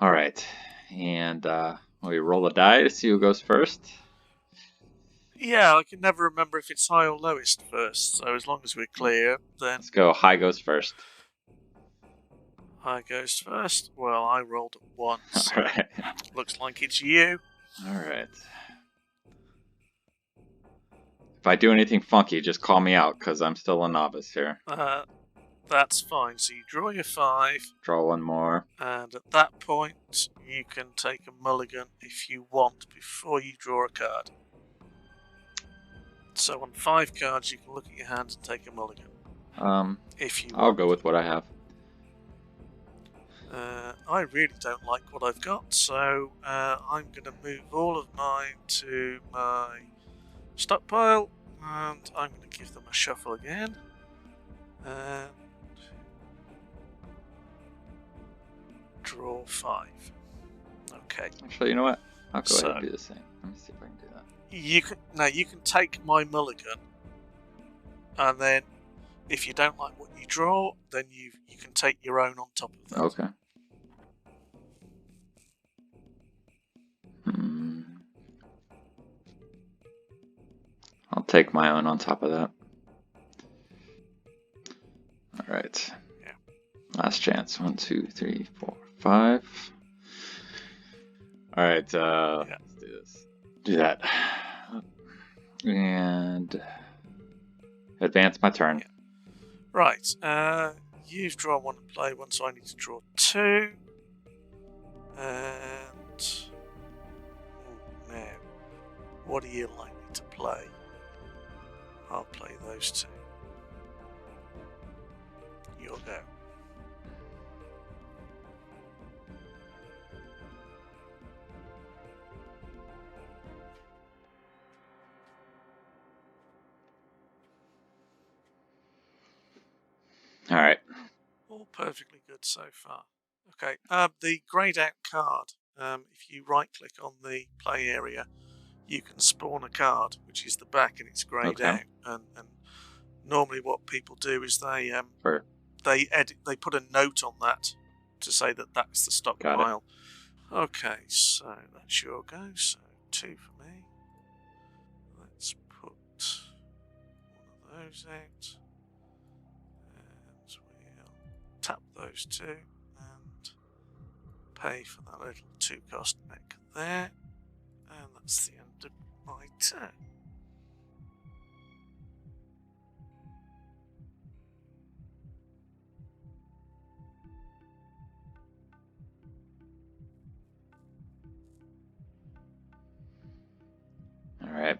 Alright, and we roll a die to see who goes first. Yeah, I can never remember if it's high or lowest first, so as long as we're clear, then... Let's go, high goes first. High goes first. Well, I rolled a 1, so Alright. looks like it's you. Alright. If I do anything funky, just call me out, because I'm still a novice here. That's fine. So you draw your 5. Draw one more. And at that point, you can take a mulligan if you want before you draw a card. So on 5 cards, you can look at your hand and take a mulligan. If you want. I'll go with what I have. I really don't like what I've got, so I'm going to move all of mine to my stockpile, and I'm going to give them a shuffle again. And draw 5. Okay. Actually, you know what? I'll go ahead and do the same. Let me see if I can do that. You can take my mulligan, and then if you don't like what you draw, then you can take your own on top of that. Okay. I'll take my own on top of that. Alright. Yeah. Last chance. 1, 2, 3, 4, 5. Alright, yeah. Let's do this. Do that. And advance my turn. Yeah. Right. You've drawn 1 and play 1, so I need to draw 2. And now, what do you like me to play? I'll play those 2. You'll go. Alright. All perfectly good so far. Okay, the greyed out card, if you right click on the play area, you can spawn a card, which is the back and it's greyed out. And normally what people do is they put a note on that to say that that's the stockpile. Okay, so that's your go. So 2 for me. Let's put one of those out. And we'll tap those 2 and pay for that little 2-cost mech there. And that's the end of my turn. Alright.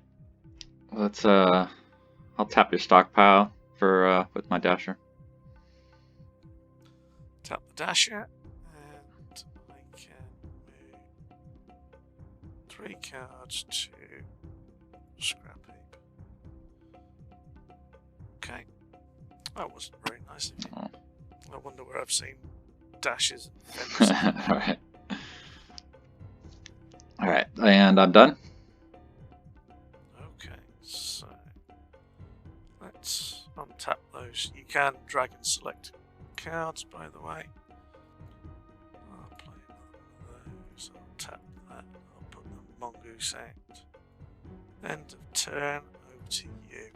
Let's I'll tap your stockpile for with my dasher. Tap the dasher, and I can move 3 cards to scrap heap. Okay. That wasn't very nice of you. I wonder where I've seen dashes and fenders. Alright. Alright, and I'm done. Okay, so let's untap those. You can drag and select cards, by the way. I'll play another one of those. I'll tap that. I'll put the mongoose out. End of turn. Over to you.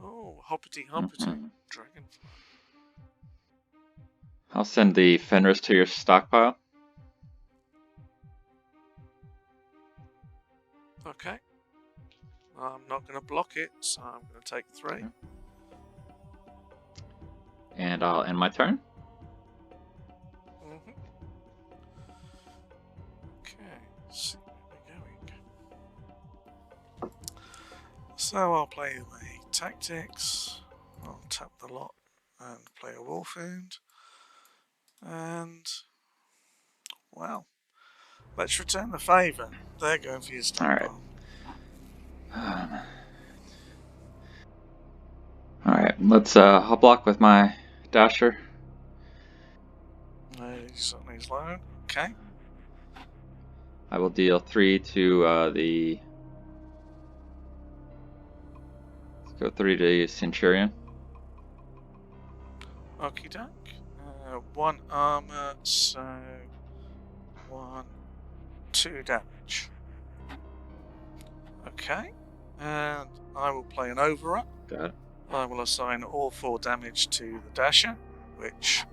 Oh, hoppity hoppity. Dragonfly. I'll send the Fenris to your stockpile. Okay. I'm not going to block it, so I'm going to take 3. And I'll end my turn. Okay, let's see where we're going. So I'll play my tactics. I'll tap the lot and play a Wolfhound. And, well, let's return the favour. They're going for your stockpile. Alright, let's I'll block with my dasher. He's low. Okay. I will deal 3 to the Go 3 to Centurion. Okie doke. 1 armor, so 2 damage. Okay, and I will play an over-up. Got it. I will assign all 4 damage to the Dasher, which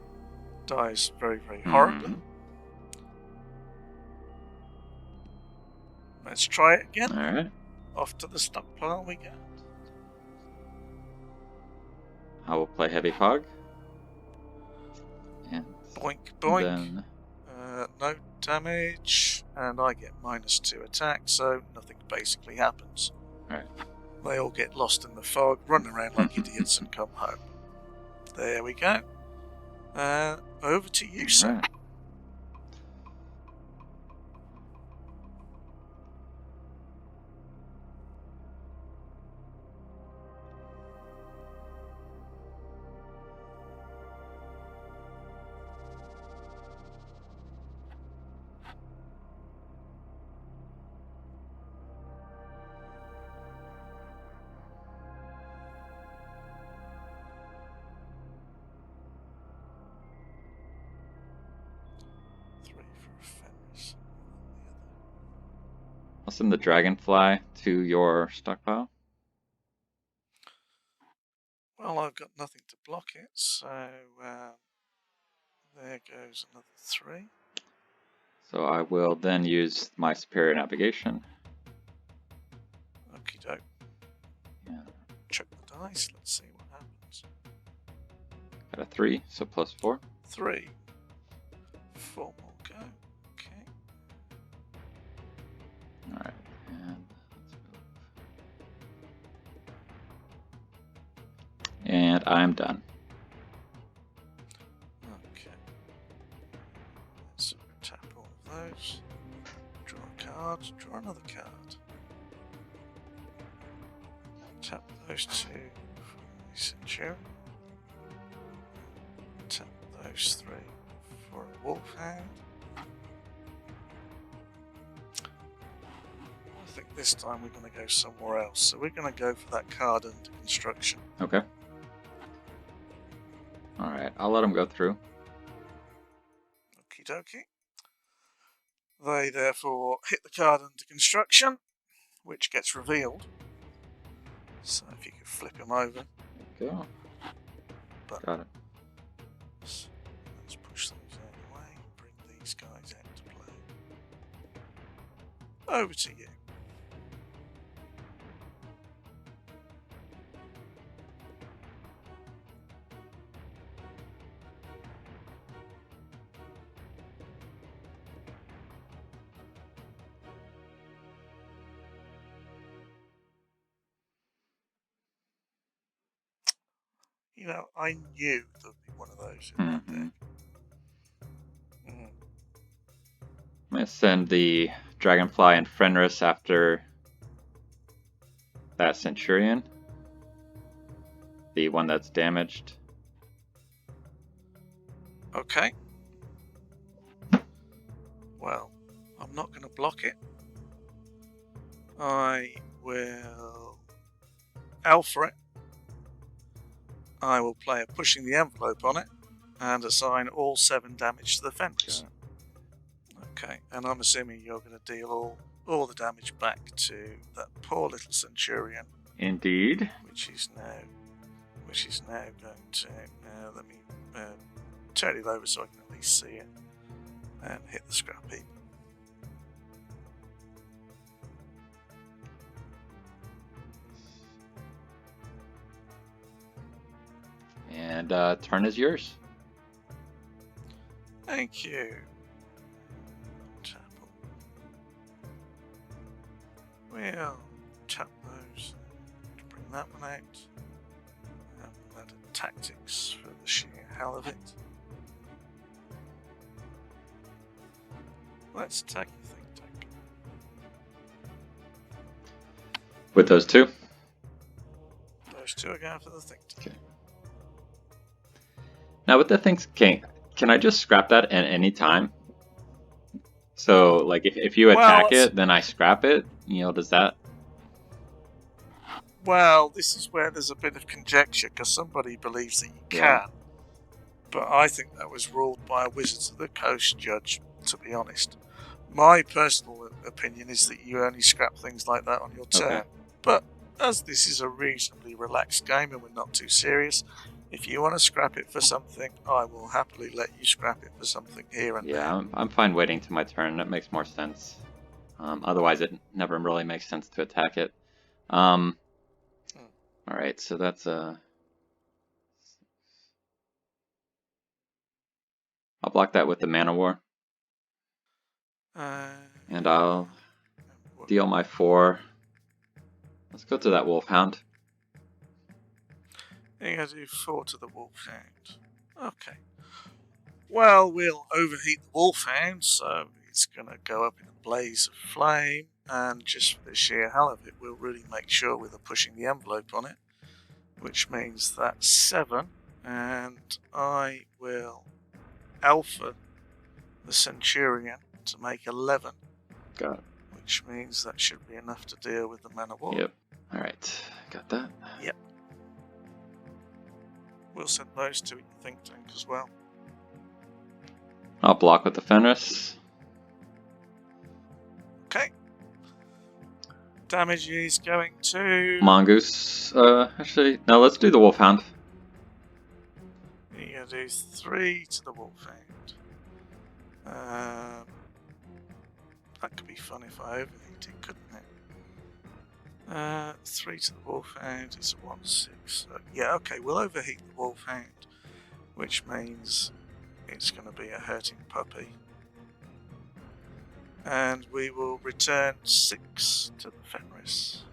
dies very, very horribly. Let's try it again. Alright. Off to the stockpile we go. I will play Heavy Pog. And Boink, boink. then No damage, and I get -2 attack, so nothing basically happens. Alright. They all get lost in the fog, run around like idiots, and come home. There we go. Over to you, sir. Alright. I'll send the Dragonfly to your stockpile. Well, I've got nothing to block it, so there goes another 3. So I will then use my Superior Navigation. Okie doke. Yeah. Check the dice, let's see what happens. Got a 3, so +4. 3. 4 more go. Okay. Alright, and let's move. And I'm done. Okay. Let's tap all of those. Draw a card, draw another card. Tap those 2 for the Centurion. Tap those 3 for a Wolfhound. I think this time we're going to go somewhere else. So we're going to go for that card under construction. Okay. Alright, I'll let him go through. Okie dokie. They therefore hit the card under construction, which gets revealed. So if you could flip him over. There you go. But Got it. let's push those out of the way and bring these guys out to play. Over to you. You know, I knew there'd be one of those in that deck. I'm going to send the Dragonfly and Fenris after that Centurion. The one that's damaged. Okay. Well, I'm not going to block it. I will alpha it. I will play a Pushing the Envelope on it and assign all 7 damage to the Fenris. Okay, and I'm assuming you're going to deal all the damage back to that poor little Centurion. Indeed. Which is now going to. Let me turn it over so I can at least see it and hit the scrap heap. And turn is yours. Thank you. Tap. We'll tap those to bring that one out. And we'll add a tactics for the sheer hell of it. Let's attack the think tank. With those 2? Those 2 are going for the think tank. Okay. Now with the things, can I just scrap that at any time? So, like, if you attack it, then I scrap it? You know, does that? Well, this is where there's a bit of conjecture, because somebody believes that you Yeah. can. But I think that was ruled by a Wizards of the Coast judge, to be honest. My personal opinion is that you only scrap things like that on your turn. Okay. But as this is a reasonably relaxed game and we're not too serious, if you want to scrap it for something, I will happily let you scrap it for something here and there. Yeah, I'm fine waiting to my turn. That makes more sense. Otherwise, it never really makes sense to attack it. All right, so that's I'll block that with the Mana War, and I'll deal my 4. Let's go to that Wolfhound. You're going to do 4 to the Wolfhound. Okay. Well, we'll overheat the Wolfhound, so it's going to go up in a blaze of flame, and just for the sheer hell of it, we'll really make sure we're pushing the envelope on it, which means that's 7, and I will alpha the Centurion to make 11. Got it. Which means that should be enough to deal with the Mana War. Yep. All right, got that. Yep. We'll send those to your think tank as well. I'll block with the Fenris. Okay. Damage is going to... Mongoose. Actually, no, let's do the Wolfhound. You're going to do 3 to the Wolfhound. That could be fun if I overheat it, couldn't it? 3 to the Wolfhound is a 1/6. So, yeah, okay, we'll overheat the Wolfhound, which means it's going to be a hurting puppy. And we will return 6 to the Fenris.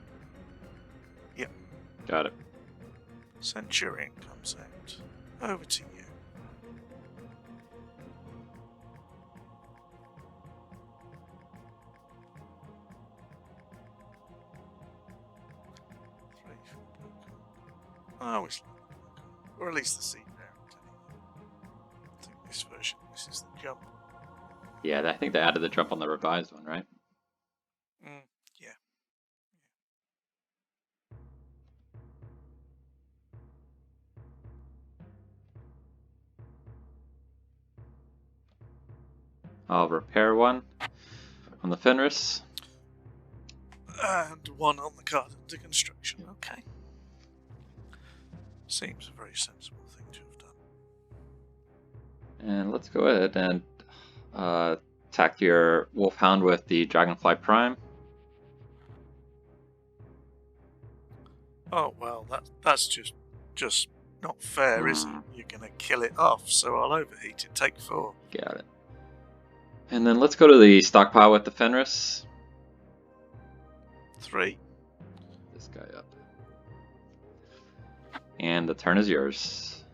Yep. Got it. Centurion comes out. Over to you. I always like the black card. Or at least the seed parent. I think this version misses the jump. Yeah, I think they added the jump on the revised one, right? Yeah. I'll repair 1 on the Fenris. And 1 on the card under construction. Okay. Seems a very sensible thing to have done. And let's go ahead and attack your Wolfhound with the Dragonfly Prime. Oh well, that's just not fair, is it? You're gonna kill it off, so I'll overheat it. Take 4. Got it. And then let's go to the stockpile with the Fenris. 3. This guy up. And the turn is yours.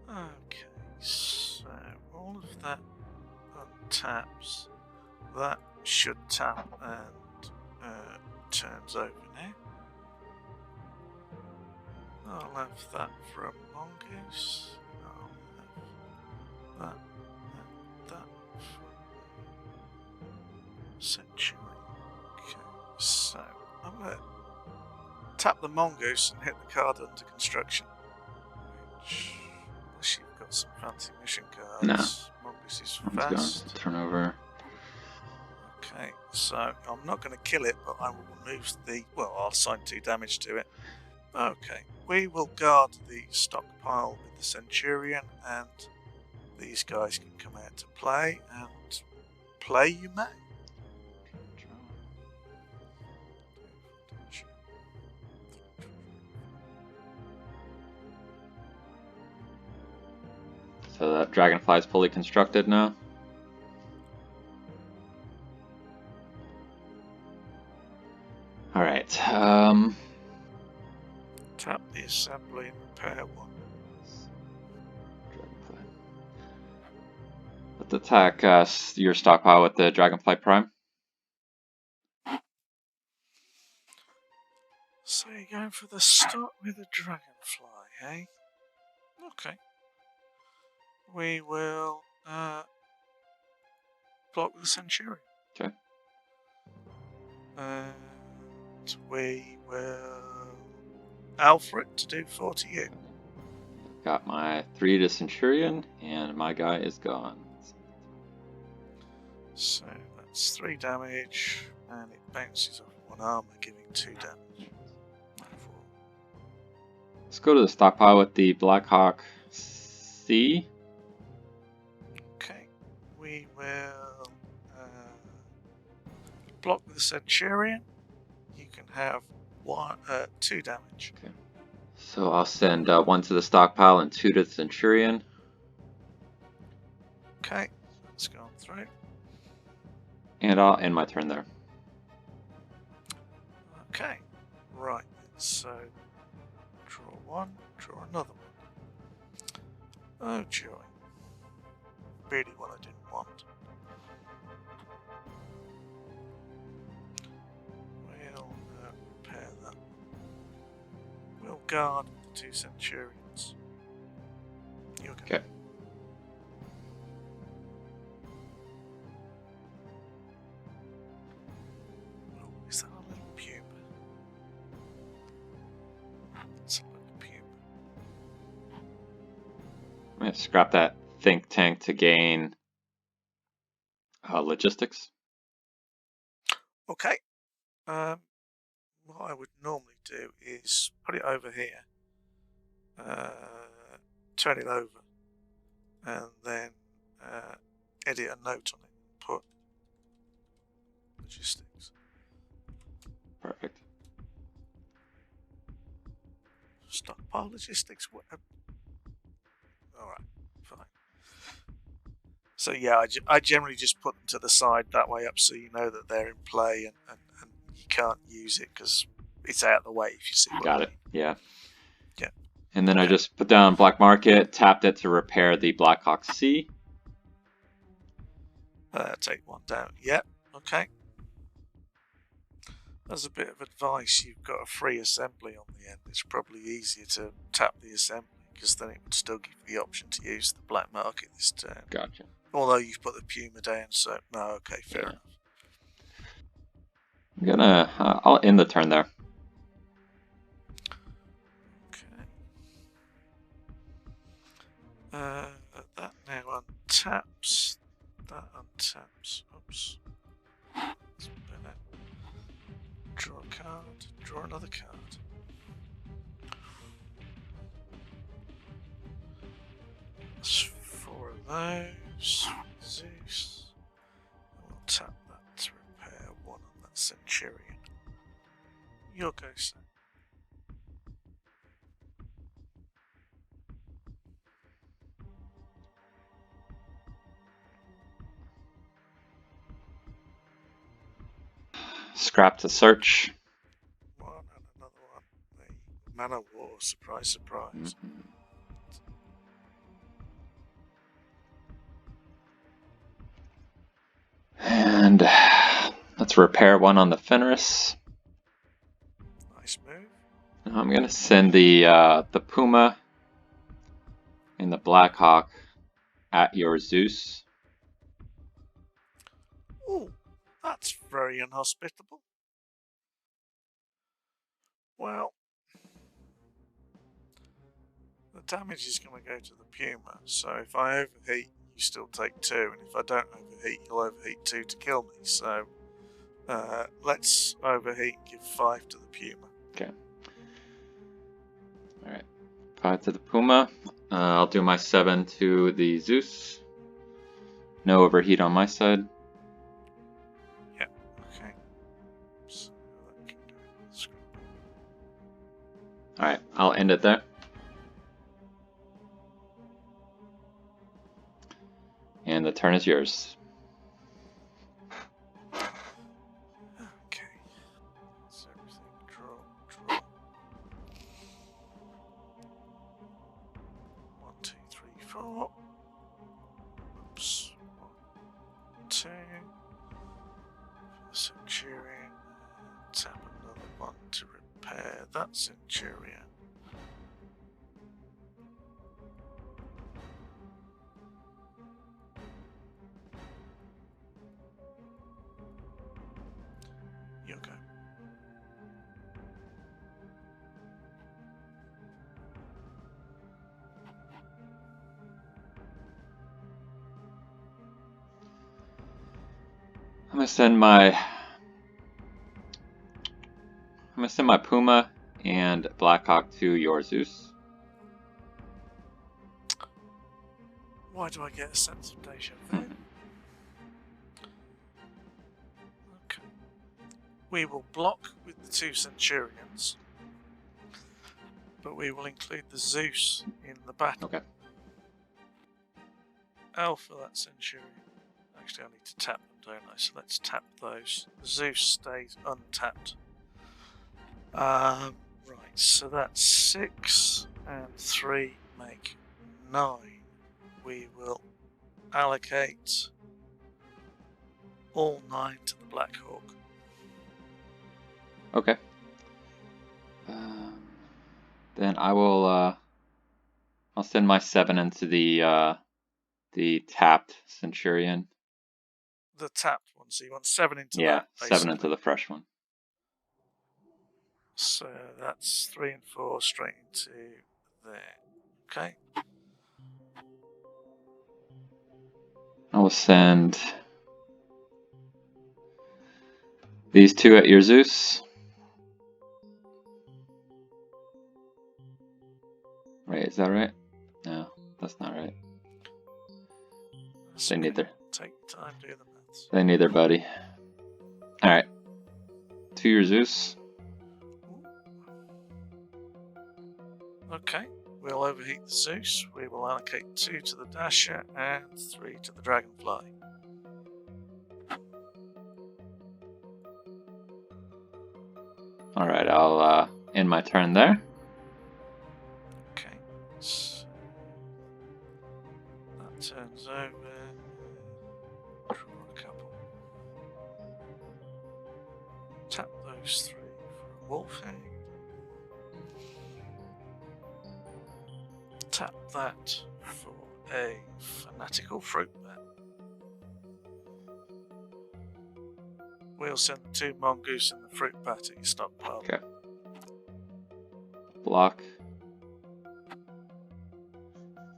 Okay, so all of that untaps. That should tap and turns over now. I'll have that for a Mongoose. I'll have that for Century. Okay, so I'm going to tap the Mongoose and hit the card under construction. Which, unless you've got some fancy mission cards, No. Mongoose is Let's fast. go. Turn over. Okay, so I'm not going to kill it, but I will remove the... Well, I'll assign 2 damage to it. Okay, we will guard the stockpile with the Centurion, and these guys can come out to play, and play you may. So that Dragonfly is fully constructed now. All right. Tap the assembly and repair 1. Dragonfly. Let's attack your stockpile with the Dragonfly Prime. So you're going for the stock with the Dragonfly, eh? Okay. We will block with the Centurion. Okay. And we will Alper it to do 4 to you. Got my 3 to Centurion, and my guy is gone. So that's 3 damage, and it bounces off 1 armor, giving 2 damage. 4. Let's go to the stockpile with the Blackhawk C. Okay, we will block the Centurion. You can have 2 damage. Okay. So I'll send 1 to the stockpile and 2 to the Centurion. Okay, that's gone through. And I'll end my turn there. Okay, right. So draw 1, draw another one. Oh joy. Really what I didn't want. We'll repair that. We'll guard the 2 Centurions. You okay? Okay. Oh, is that a little pube? It's a little pube. I'm going to scrap that think tank to gain logistics. Okay. What I would normally do is put it over here, turn it over, and then edit a note on it and put logistics. Perfect. Stockpile logistics. Alright, fine. So yeah, I generally just put them to the side that way up so you know that they're in play and you can't use it because it's out of the way if you see what Got I it. mean. Yeah. Yeah. And then I just put down black market, tapped it to repair the Blackhawk C. Take 1 down. Yep. Okay. As a bit of advice, you've got a free assembly on the end. It's probably easier to tap the assembly because then it would still give you the option to use the black market this turn. Gotcha. Although you've put the Puma down, so no, okay, fair enough. I'm gonna, I'll end the turn there. Okay. That now untaps. That untaps. Oops. Draw a card. Draw another card. That's 4 of those. Zeus. And we'll tap that to repair 1 on that Centurion. You'll go, sir. Scrap to search. 1 and another one. The Mana War. Surprise, surprise. Mm-hmm. And let's repair 1 on the Fenris. Nice move. Now I'm gonna send the Puma and the Blackhawk at your Zeus. Oh, that's very inhospitable. Well, the damage is going to go to the Puma, so if I overheat, you still take 2, and if I don't overheat, you'll overheat 2 to kill me, so let's overheat and give 5 to the Puma. Okay. Alright. 5 to the Puma. I'll do my 7 to the Zeus. No overheat on my side. Yeah, okay. So that can go in the script. Alright, I'll end it there. And the turn is yours. Okay. So everything draw. 1, 2, 3, 4. Oops. 1, 2. Centurion. Tap another 1 to repair that Centurion. You go. send my Puma and Blackhawk to your Zeus. Why do I get a sense of deja vu? Okay. We will block with the 2 Centurions, but we will include the Zeus in the battle. Okay. Alpha that Centurion. Actually, I need to tap them, don't I? So let's tap those. The Zeus stays untapped. Right, so that's 6 and 3 make 9. We will allocate all 9 to the Black Hawk. Okay. Then I will. I'll send my 7 into the tapped Centurion. The tapped one, so you want 7 into yeah, that, basically. 7 into the fresh one. So that's 3 and 4 straight into there. Okay. I will send these 2 at your Zeus. Right, is that right? No, that's not right. They need their... Take time to do the maths. They need their buddy. Alright. To your Zeus. Okay. We'll overheat the Zeus. We will allocate 2 to the Dasher and 3 to the Dragonfly. Alright, I'll end my turn there. Okay. So that turns over. Draw a couple. Tap those 3 for a Wolfhang. Tap that for a Fanatical Fruit Bat. We'll send the 2 Mongoose and the Fruit Bat at your stockpile. Okay. Block.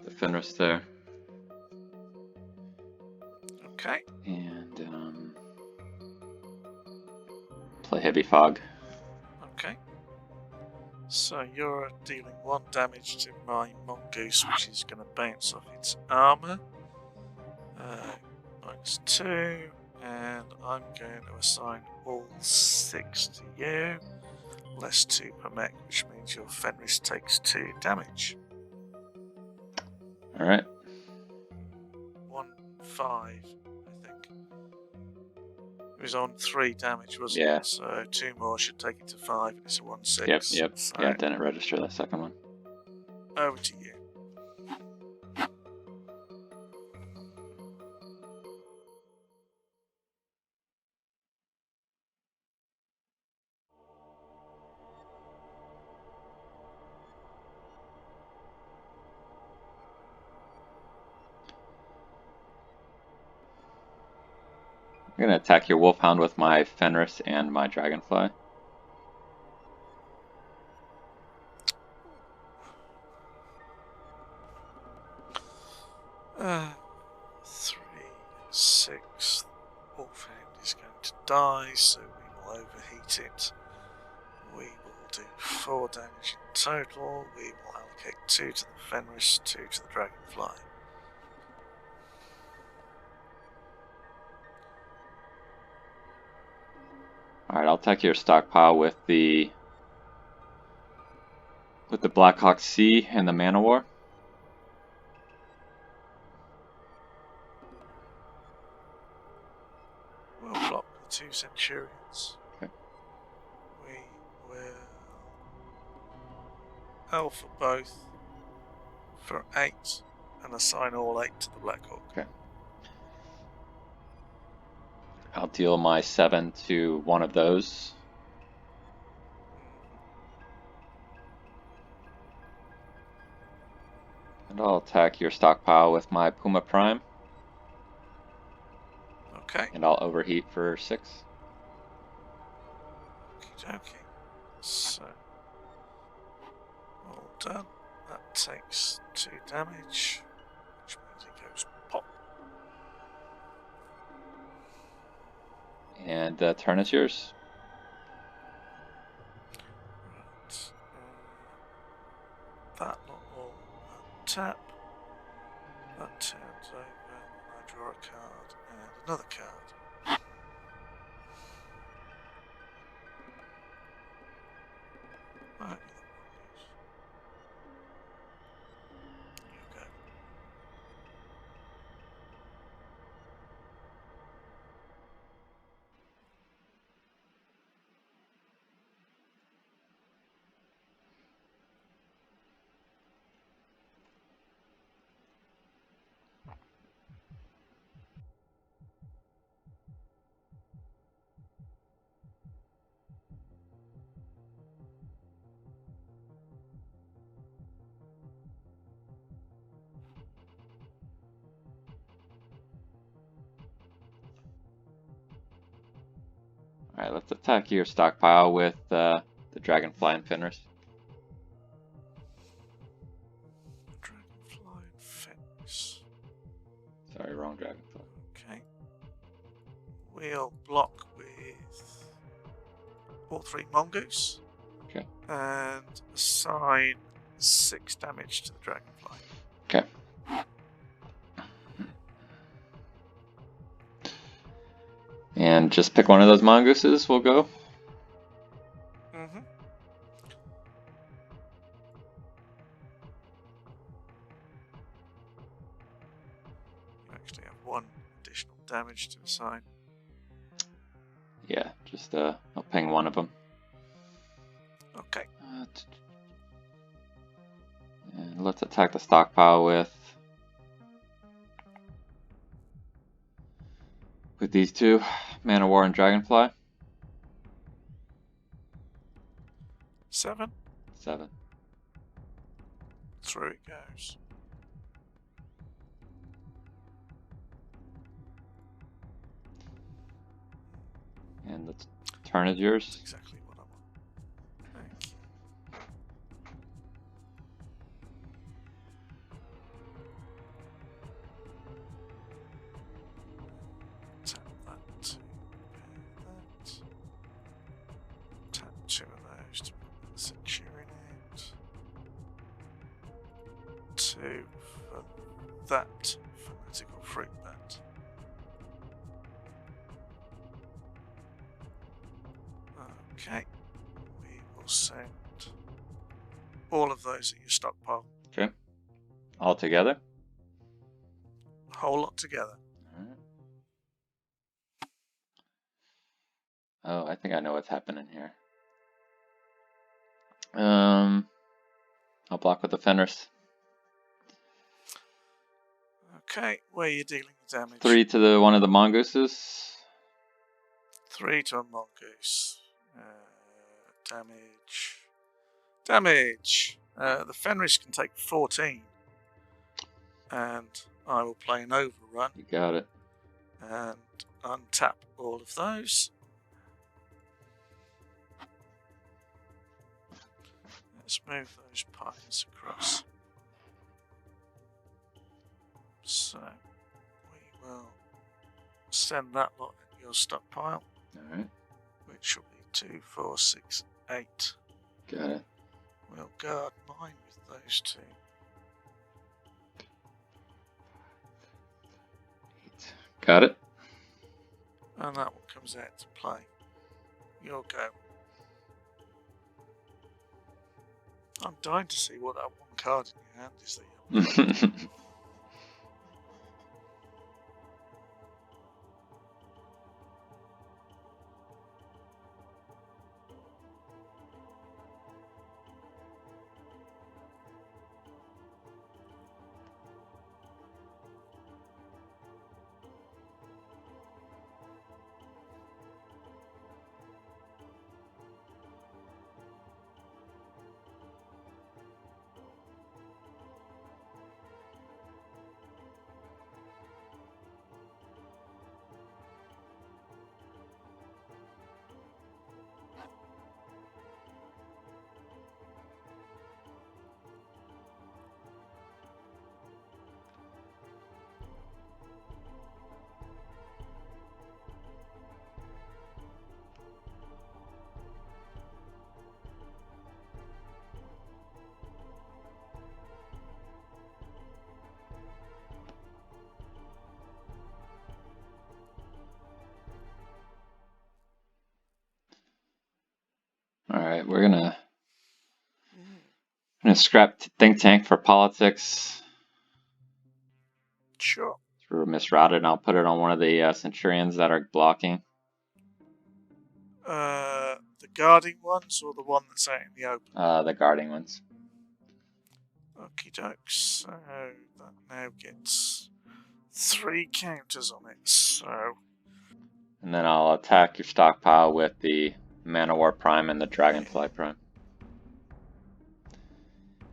The Fenris there. Okay. And play Heavy Fog. Okay. So you're dealing 1 damage to my Mongoose, which is going to bounce off its armor. -2. And I'm going to assign all 6 to you. Less 2 per mech, which means your Fenris takes 2 damage. Alright. 1-5, I think. It was on 3 damage, wasn't Yeah. it? So 2 more should take it to 5, and it's a 1-6. Yep. So Yeah, didn't register that second one. over to you. I'm gonna attack your Wolfhound with my Fenris and my Dragonfly. Uh, 3, 6. Wolfhound is going to die, so we will overheat it. We will do 4 damage in total. We will allocate 2 to the Fenris, 2 to the Dragonfly. Alright, I'll attack your stockpile with the Blackhawk C and the Mana War. We'll block the 2 Centurions. Okay. We will Alpha both for 8 and assign all 8 to the Blackhawk. Okay. I'll deal my 7 to one of those. And I'll attack your stockpile with my Puma Prime. Okay. And I'll overheat for 6. Okay. So, all done. That takes 2 damage, which means it goes pop. And turn is yours. Right. That lot will tap. That turns over. I draw a card and another card. Right. You go. Alright, let's attack your stockpile with the Dragonfly and Fenris. Dragonfly and Fenris. Sorry, wrong Dragonfly. Okay. We'll block with all 3 mongoose. Okay. And assign 6 damage to the Dragonfly. Okay. And just pick one of those mongooses, we'll go. Mm-hmm. You actually have 1 additional damage to assign. Yeah, just I'll ping one of them. Okay. And let's attack the stockpile with these 2, Man of War and Dragonfly. 7. 7. Through it goes. And the turn is yours. That's exactly what I want. Thank you. Tap that to repair that. Tap 2 of those to put the Centurion in. 2 for that fanatical fruit bat. Okay, we will send all of those at your stockpile. Okay. All together. A whole lot together. Alright. Oh, I think I know what's happening here. I'll block with the Fenris. Okay, where are you dealing the damage? 3 to one of the mongooses. 3 to a mongoose. Damage. The Fenris can take 14. And I will play an overrun. You got it. And untap all of those. Let's move those piles across. So we will send that lot in your stockpile. Alright. Which will be 2, 4, 6, 8. Got it. We'll guard mine with those 2. Got it. And that one comes out to play. You'll go. I'm dying to see what that one card in your hand is that you're Alright, we're gonna scrap Think Tank for politics. Sure. Through misrouted, and I'll put it on one of the Centurions that are blocking. The guarding ones or the one that's out in the open? The guarding ones. Okie dokes. So that now gets 3 counters on it. So. And then I'll attack your stockpile with the Manowar Prime and the Dragonfly Prime.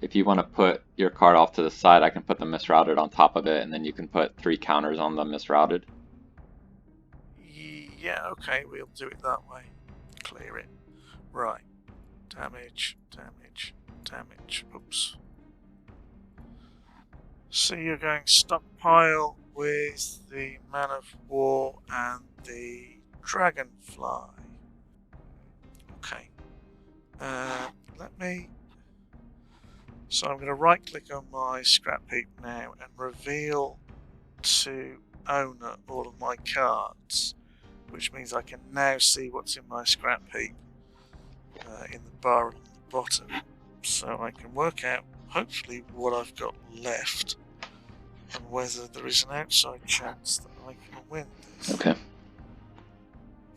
If you want to put your card off to the side, I can put the misrouted on top of it, and then you can put 3 counters on the misrouted. Yeah, okay, we'll do it that way. Clear it. Right. Damage, damage, damage. Oops. So you're going stockpile with the Man of War and the Dragonfly. Okay. Let me... So I'm going to right click on my scrap heap now and reveal to owner all of my cards, which means I can now see what's in my scrap heap in the bar at the bottom, so I can work out hopefully what I've got left and whether there is an outside chance that I can win this. Okay.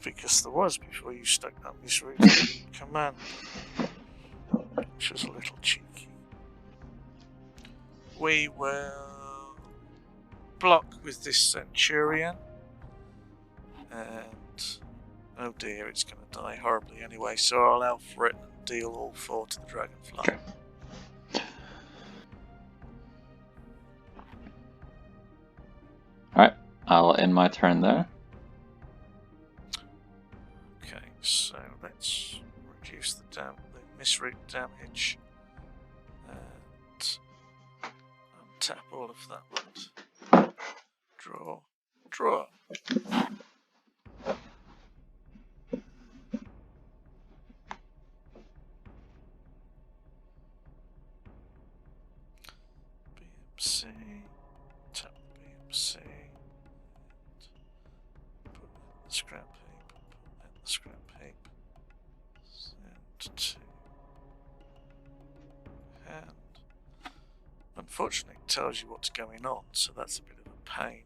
Because there was before you stuck that misrouted command, which was a little cheeky. We will block with this Centurion, and oh dear, it's going to die horribly anyway, so I'll Alper it and deal all 4 to the Dragonfly. Okay. Alright, I'll end my turn there. Okay, so let's reduce the misroute damage and untap all of that lot. Draw, draw. BMC, tap BMC, put in the scrap heap, put in the scrap heap, send to hand. Unfortunately, it tells you what's going on, so that's a bit of a pain.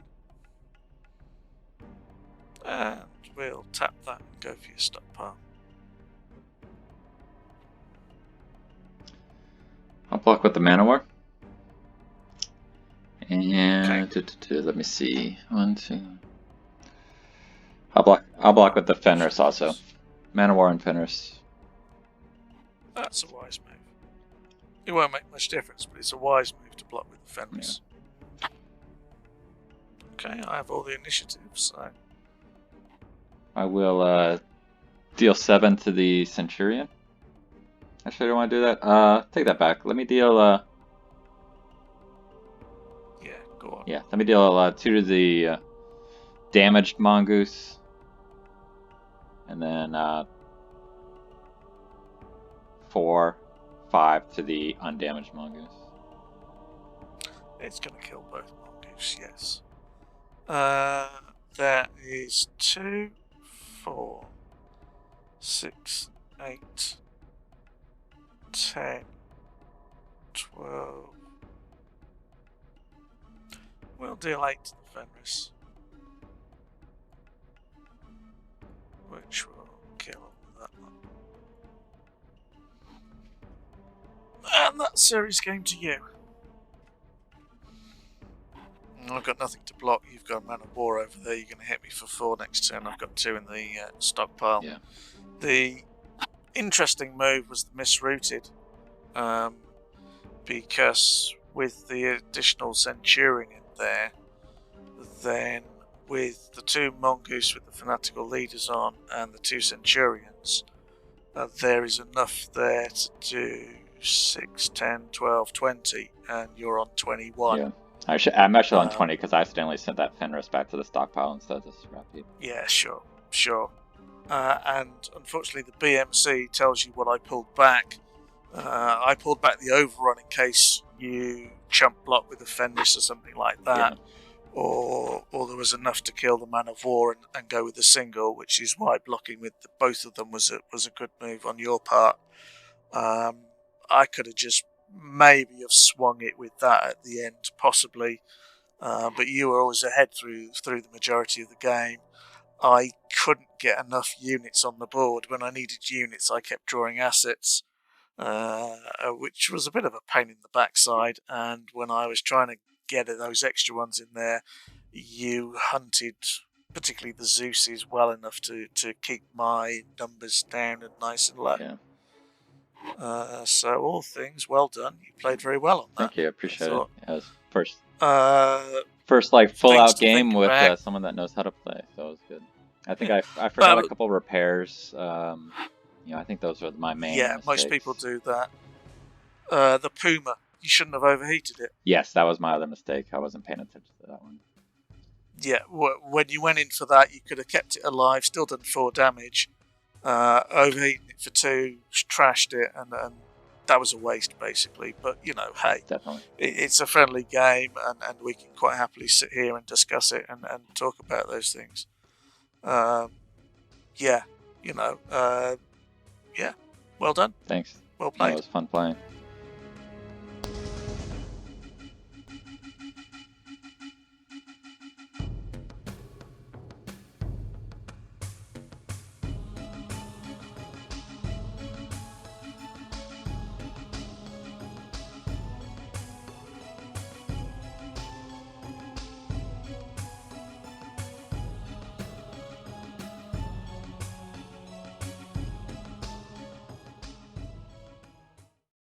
And we'll tap that and go for your stockpile. I'll block with the Manowar. And okay. Let me see. 1, 2. I'll block with the Fenris also. Manowar and Fenris. That's a wise move. It won't make much difference, but it's a wise move to block with the Fenris. Yeah. Okay, I have all the initiatives, so I will deal 7 to the Centurion. Actually, I don't want to do that. Take that back. Let me deal. Yeah, go on. Yeah, let me deal 2 to the damaged mongoose, and then 4, 5 to the undamaged mongoose. It's going to kill both mongoose, yes. That is 2, 4, 6, 8, 10, 12. We'll deal 8 to the Fenris, which will kill that one. And that series game to you. I've got nothing to block. You've got a Man of War over there. You're going to hit me for 4 next turn. I've got 2 in the stockpile. Yeah. The interesting move was the misrouted, because with the additional Centurion in there, then with the 2 mongoose with the fanatical leaders on and the 2 Centurions, there is enough there to do 6, 10, 12, 20, and you're on 21. Yeah. I'm actually on 20 because I accidentally sent that Fenris back to the stockpile instead of the scrap heap. Yeah, sure. And unfortunately, the BMC tells you what I pulled back. I pulled back the overrun in case you chump block with the Fenris or something like that. Yeah. or there was enough to kill the Man of War and go with the single, which is why blocking with both of them was a good move on your part. I could have just maybe have swung it with that at the end, possibly, but you were always ahead through the majority of the game. I couldn't get enough units on the board. When I needed units, I kept drawing assets, which was a bit of a pain in the backside. And when I was trying to get those extra ones in there, you hunted, particularly the Zeuses, well enough to keep my numbers down and nice and low. Yeah. So all things well done. You played very well on that. Thank you, I appreciate it. Yeah, it was first like full out game with someone that knows how to play, so it was good. I think I forgot a couple repairs. I think those are my main mistakes. Most people do that. The Puma, you shouldn't have overheated it. Yes, that was my other mistake. I wasn't paying attention to that one. Yeah, when you went in for that, you could have kept it alive, still done 4 damage. Overheating it for 2, trashed it, and that was a waste, basically. But, hey, definitely, it's a friendly game, and we can quite happily sit here and discuss it and talk about those things. Well done. Thanks. Well played. It was fun playing.